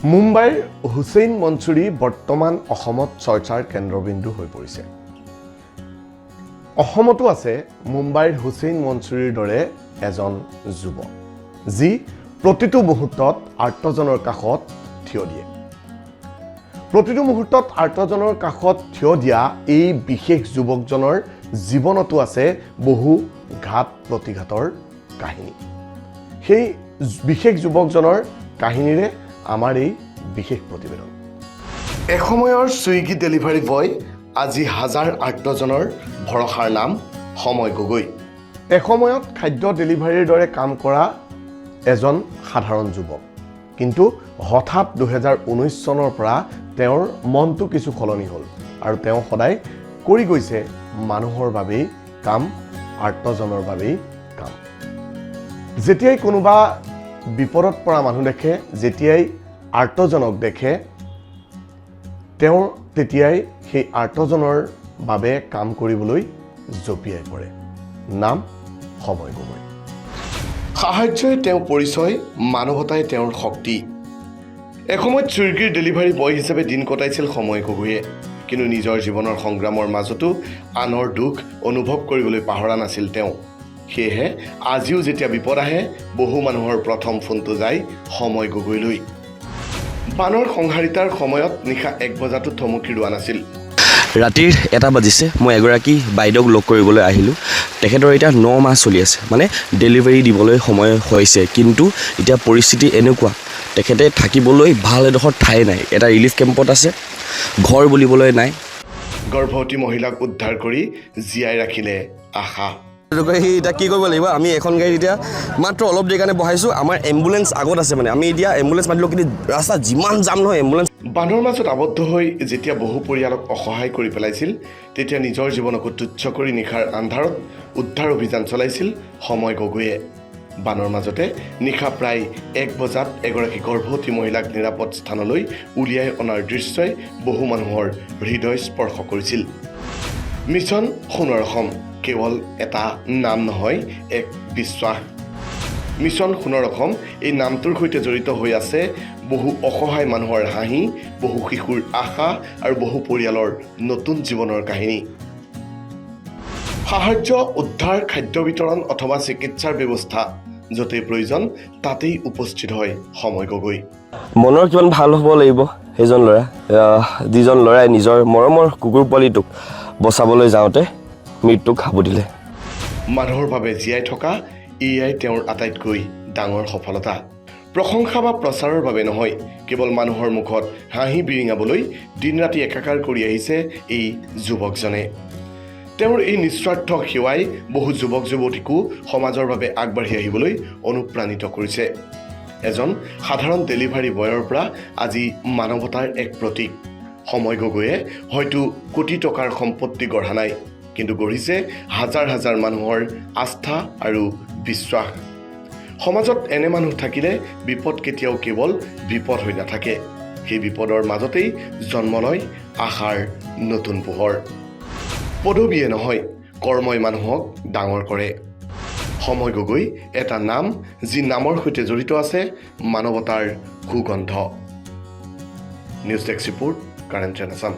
মুম্বাইৰ হুছেইন মনছুৰী বৰ্তমান অসমত চৰ্চাৰ কেন্দ্ৰবিন্দু হৈ পৰিছে। অসমতো আছে মুম্বাইৰ হুছেইন মনছুৰীৰ দৰে এজন যুৱক, যি প্ৰতিটো মুহূৰ্তত আৰ্তজনৰ কাষত থিয় দিয়ে। প্ৰতিটো মুহূৰ্তত আৰ্তজনৰ কাষত থিয় দিয়া এই বিশেষ যুৱকজনৰ জীৱনতো আছে বহু ঘাত প্ৰতিঘাতৰ কাহিনী। সেই বিশেষ যুৱকজনৰ কাহিনীৰে আমাৰ এই বিশেষ প্ৰতিবেদন। এসময়ৰ ছুইগি ডেলিভাৰী বয়, আজি হাজাৰ আৰ্তজনৰ ভৰসাৰ নাম সময় গগৈ। এসময়ত খাদ্য ডেলিভাৰীৰ দৰে কাম কৰা এজন সাধাৰণ যুৱক, কিন্তু হঠাৎ 2019 চনৰ পৰা তেওঁৰ মনটো কিছু সলনি হ'ল আৰু তেওঁ সদায় কৰি গৈছে মানুহৰ বাবেই কাম, আৰ্তজনৰ বাবেই কাম। যেতিয়াই কোনোবা বিপদত পৰা মানুহ দেখে, যেতিয়াই আৰ্তজনক দেখে, তেওঁ তেতিয়াই সেই আৰ্তজনৰ বাবে কাম কৰিবলৈ জঁপিয়াই পৰে। নাম সময় গগৈ। সাহায্যই তেওঁৰ পৰিচয়, মানৱতাই তেওঁৰ শক্তি। এসময়ত ছুইগিৰ ডেলিভাৰী বয় হিচাপে দিন কটাইছিল সময় গগৈয়ে, কিন্তু নিজৰ জীৱনৰ সংগ্ৰামৰ মাজতো আনৰ দুখ অনুভৱ কৰিবলৈ পাহৰা নাছিল তেওঁ। সেয়েহে আজিও যেতিয়া বিপদ আহে, বহু মানুহৰ প্ৰথম ফোনটো যায় সময় গগৈলৈ। বানৰ সংহাৰিতাৰ সময়ত নিশা 1 বজাতো থমকি ৰোৱা নাছিল। ৰাতিৰ 1টা বাজিছে, মই এগৰাকী বাইদেউক লগ কৰিবলৈ আহিলোঁ। তেখেতৰ এতিয়া 9 মাহ চলি আছে, মানে ডেলিভাৰী দিবলৈ সময় হৈছে, কিন্তু এতিয়া পৰিস্থিতি এনেকুৱা, তেখেতে থাকিবলৈ ভাল এডোখৰ ঠাই নাই। এটা ৰিলিফ কেম্পত আছে, ঘৰ বুলিবলৈ নাই। গৰ্ভৱতী মহিলাক উদ্ধাৰ কৰি জীয়াই ৰাখিলে আশা। এতিয়া কি কৰিব লাগিব, আমি এখন গাড়ীত এতিয়া মাত্ৰ অলপ দেৰি কাৰণে বহাইছোঁ। আমাৰ এম্বুলেঞ্চ আগত আছে, মানে আমি এতিয়া এম্বুলেঞ্চ মাতিলোঁ, কিন্তু ৰাস্তা যিমান যাম নহয় এম্বুলেঞ্চ। বানৰ মাজত আবদ্ধ হৈ যেতিয়া বহু পৰিয়ালক অসহায় কৰি পেলাইছিল, তেতিয়া নিজৰ জীৱনকো তুচ্ছ কৰি নিশাৰ আন্ধাৰত উদ্ধাৰ অভিযান চলাইছিল সময় গগৈয়ে। বানৰ মাজতে নিশা প্ৰায় 1 বজাত এগৰাকী গৰ্ভৱতী মহিলাক নিৰাপদ স্থানলৈ উলিয়াই অনাৰ দৃশ্যই বহু মানুহৰ হৃদয় স্পৰ্শ কৰিছিল। মিছন সোণৰ অসম কেৱল এটা নাম নহয়, এক বিশ্বাস। মিছন সোণৰ অসম এই নামটোৰ সৈতে জড়িত হৈ আছে বহু অসহায় মানুহৰ হাঁহি, বহু শিশুৰ আশা আৰু বহু পৰিয়ালৰ নতুন জীৱনৰ কাহিনী। সাহায্য, উদ্ধাৰ, খাদ্য বিতৰণ অথবা চিকিৎসাৰ ব্যৱস্থা য'তেই প্ৰয়োজন তাতেই উপস্থিত হয় সময় গগৈ। মনৰ কিমান ভাল হ'ব লাগিব সেইজন ল'ৰা, যিজন ল'ৰাই নিজৰ মৰমৰ কুকুৰ পোৱালিটোক বচাবলৈ যাওঁতে মৃত্যুক সাবুদিলে। মানুহৰ বাবে জীয়াই থকা এয়াই তেওঁৰ আটাইতকৈ ডাঙৰ সফলতা। প্ৰশংসা বা প্ৰচাৰৰ বাবে নহয়, কেৱল মানুহৰ মুখত হাঁহি বিৰিঙাবলৈ দিন ৰাতি একাকাৰ কৰি আহিছে এই যুৱকজনে। তেওঁৰ এই নিস্বাৰ্থ সেৱাই বহু যুৱক যুৱতীকো সমাজৰ বাবে আগবাঢ়ি আহিবলৈ অনুপ্ৰাণিত কৰিছে। এজন সাধাৰণ ডেলিভাৰী বয়ৰ পৰা আজি মানৱতাৰ এক প্ৰতীক। সময় গগৈয়ে হয়তো কোটি টকাৰ সম্পত্তি গঢ়া নাই, কিন্তু গঢ়িছে হাজাৰ হাজাৰ মানুহৰ আস্থা আৰু বিশ্বাস। সমাজত এনে মানুহ থাকিলে বিপদ কেতিয়াও কেৱল বিপদ হৈ নাথাকে, সেই বিপদৰ মাজতেই জন্ম লয় আশাৰ নতুন পোহৰ। পদবীয়ে নহয়, কৰ্মই মানুহক ডাঙৰ কৰে। সময় গগৈ এটা নাম, যি নামৰ সৈতে জড়িত আছে মানৱতাৰ সুগন্ধ। News desk report, current Assam.